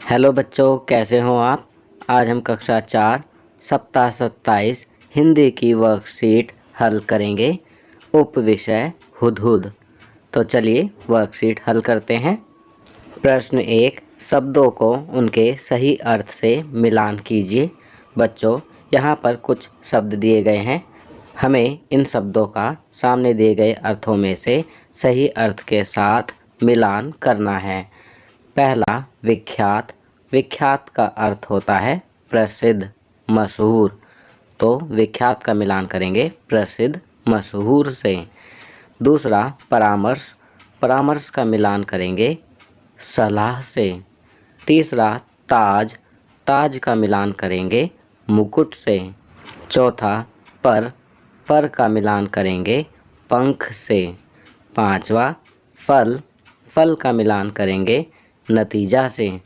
Hello बच्चों, कैसे हो आप। आज हम कक्षा 4 सप्ताह 27 हिंदी की वर्कशीट हल करेंगे। उप विषय हुदहुद। तो चलिए वर्कशीट हल करते हैं। प्रश्न 1, शब्दों को उनके सही अर्थ से मिलान कीजिए। बच्चों, यहाँ पर कुछ शब्द दिए गए हैं। हमें इन शब्दों का सामने दिए गए अर्थों में से सही अर्थ के साथ मिलान करना है। पहला, विख्यात। विख्यात का अर्थ होता है प्रसिद्ध, मशहूर। तो विख्यात का मिलान करेंगे प्रसिद्ध, मशहूर से। दूसरा, परामर्श। परामर्श का मिलान करेंगे सलाह से। तीसरा, ताज। ताज का मिलान करेंगे मुकुट से। चौथा, पर। पर का मिलान करेंगे पंख से। पांचवा, फल। फल का मिलान करेंगे नतीजा से।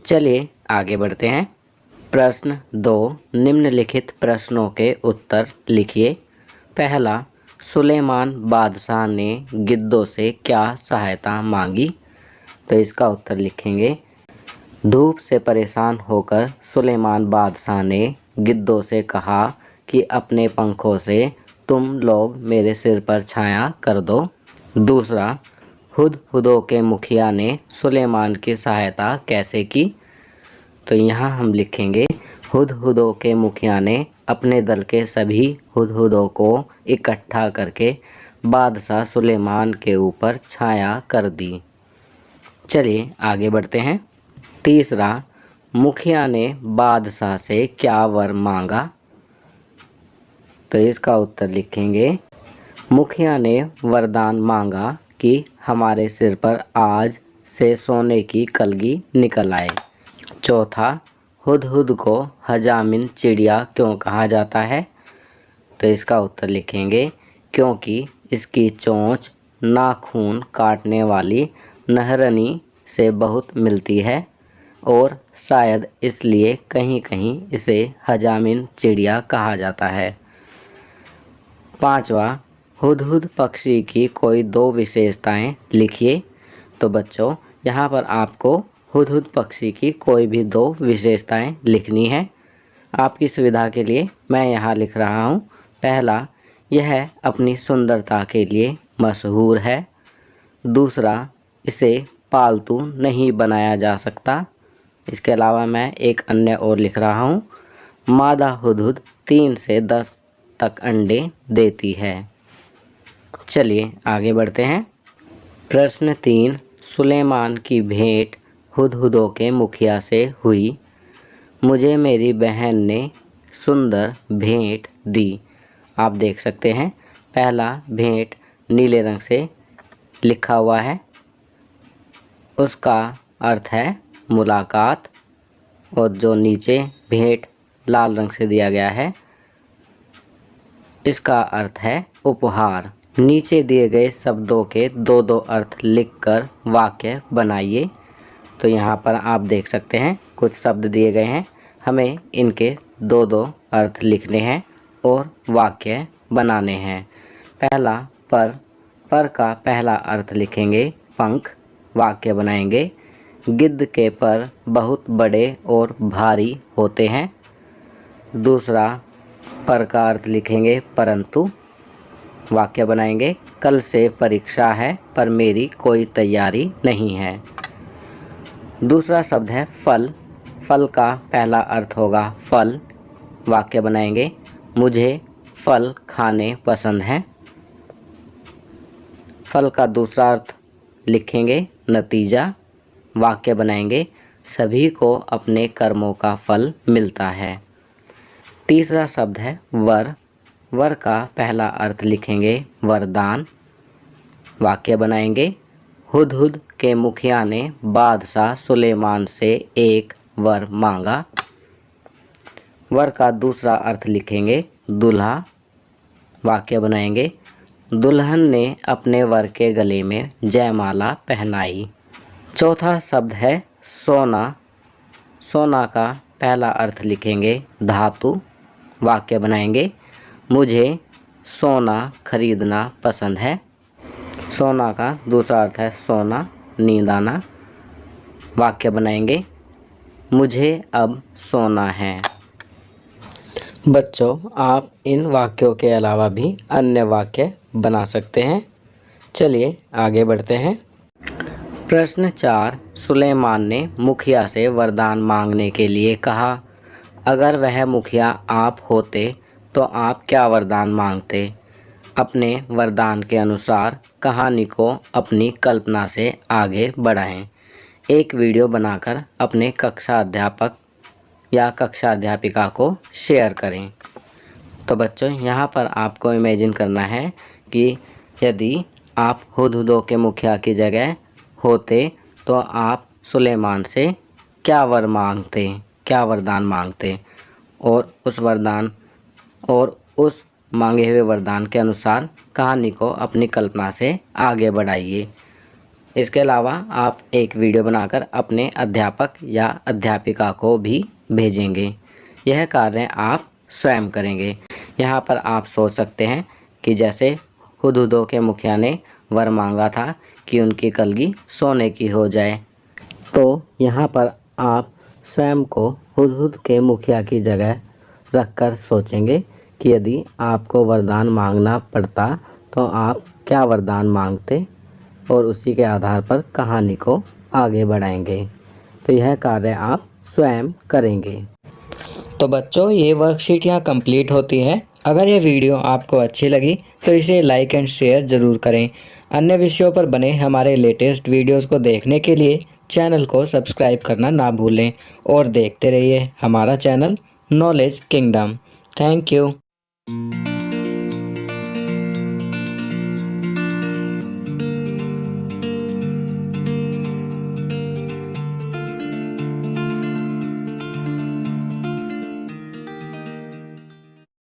चलिए आगे बढ़ते हैं। प्रश्न 2, निम्नलिखित प्रश्नों के उत्तर लिखिए। पहला, सुलेमान बादशाह ने गिद्धों से क्या सहायता मांगी। तो इसका उत्तर लिखेंगे, धूप से परेशान होकर सुलेमान बादशाह ने गिद्धों से कहा कि अपने पंखों से तुम लोग मेरे सिर पर छाया कर दो। दूसरा, हुदहुदों के मुखिया ने सुलेमान की सहायता कैसे की। तो यहाँ हम लिखेंगे, हुदहुदों के मुखिया ने अपने दल के सभी हुदहुदों को इकट्ठा करके बादशाह सुलेमान के ऊपर छाया कर दी। चलिए आगे बढ़ते हैं। तीसरा, मुखिया ने बादशाह से क्या वर मांगा। तो इसका उत्तर लिखेंगे, मुखिया ने वरदान मांगा कि हमारे सिर पर आज से सोने की कलगी निकल आए। चौथा, हुदहुद को हजामिन चिड़िया क्यों कहा जाता है। तो इसका उत्तर लिखेंगे, क्योंकि इसकी चोंच नाखून काटने वाली नहरनी से बहुत मिलती है और शायद इसलिए कहीं कहीं इसे हजामिन चिड़िया कहा जाता है। पांचवा, हुदहुद पक्षी की कोई दो विशेषताएं लिखिए। तो बच्चों, यहाँ पर आपको हुदहुद पक्षी की कोई भी दो विशेषताएं लिखनी है। आपकी सुविधा के लिए मैं यहाँ लिख रहा हूँ। पहला, यह अपनी सुंदरता के लिए मशहूर है। दूसरा, इसे पालतू नहीं बनाया जा सकता। इसके अलावा मैं एक अन्य और लिख रहा हूँ, मादा हुदहुद 3 से 10 तक अंडे देती है। चलिए आगे बढ़ते हैं। प्रश्न 3, सुलेमान की भेंट हुदहुदों के मुखिया से हुई। मुझे मेरी बहन ने सुंदर भेंट दी। आप देख सकते हैं, पहला भेंट नीले रंग से लिखा हुआ है, उसका अर्थ है मुलाकात। और जो नीचे भेंट लाल रंग से दिया गया है, इसका अर्थ है उपहार। नीचे दिए गए शब्दों के दो दो अर्थ लिखकर वाक्य बनाइए। तो यहाँ पर आप देख सकते हैं कुछ शब्द दिए गए हैं, हमें इनके दो दो अर्थ लिखने हैं और वाक्य बनाने हैं। पहला, पर का पहला अर्थ लिखेंगे पंख। वाक्य बनाएंगे, गिद्ध के पर बहुत बड़े और भारी होते हैं। दूसरा, पर का अर्थ लिखेंगे परंतु। वाक्य बनाएंगे, कल से परीक्षा है पर मेरी कोई तैयारी नहीं है। दूसरा शब्द है फल। फल का पहला अर्थ होगा फल। वाक्य बनाएंगे, मुझे फल खाने पसंद हैं। फल का दूसरा अर्थ लिखेंगे नतीजा। वाक्य बनाएंगे, सभी को अपने कर्मों का फल मिलता है। तीसरा शब्द है वर। वर का पहला अर्थ लिखेंगे वरदान। वाक्य बनाएंगे, हुदहुद के मुखिया ने बादशाह सुलेमान से एक वर मांगा। वर का दूसरा अर्थ लिखेंगे दूल्हा। वाक्य बनाएंगे, दुल्हन ने अपने वर के गले में जयमाला पहनाई। चौथा शब्द है सोना। सोना का पहला अर्थ लिखेंगे धातु। वाक्य बनाएंगे, मुझे सोना खरीदना पसंद है। सोना का दूसरा अर्थ है सोना, नींद आना। वाक्य बनाएंगे, मुझे अब सोना है। बच्चों, आप इन वाक्यों के अलावा भी अन्य वाक्य बना सकते हैं। चलिए आगे बढ़ते हैं। प्रश्न 4, सुलेमान ने मुखिया से वरदान मांगने के लिए कहा। अगर वह मुखिया आप होते तो आप क्या वरदान मांगते? अपने वरदान के अनुसार कहानी को अपनी कल्पना से आगे बढ़ाएं। एक वीडियो बनाकर अपने कक्षा अध्यापक या कक्षा अध्यापिका को शेयर करें। तो बच्चों, यहाँ पर आपको इमेजिन करना है कि यदि आप हुदहुदों के मुखिया की जगह होते तो आप सुलेमान से क्या वरदान मांगते और उस मांगे हुए वरदान के अनुसार कहानी को अपनी कल्पना से आगे बढ़ाइए। इसके अलावा आप एक वीडियो बनाकर अपने अध्यापक या अध्यापिका को भी भेजेंगे। यह कार्य आप स्वयं करेंगे। यहाँ पर आप सोच सकते हैं कि जैसे हुदहुदों के मुखिया ने वर मांगा था कि उनकी कलगी सोने की हो जाए, तो यहाँ पर आप स्वयं को हुदहुद के मुखिया की जगह रखकर सोचेंगे कि यदि आपको वरदान मांगना पड़ता तो आप क्या वरदान मांगते और उसी के आधार पर कहानी को आगे बढ़ाएंगे। तो यह कार्य आप स्वयं करेंगे। तो बच्चों, ये वर्कशीट यहाँ कंप्लीट होती है। अगर ये वीडियो आपको अच्छी लगी तो इसे लाइक एंड शेयर ज़रूर करें। अन्य विषयों पर बने हमारे लेटेस्ट वीडियोस को देखने के लिए चैनल को सब्सक्राइब करना ना भूलें और देखते रहिए हमारा channel knowledge kingdom. Thank you.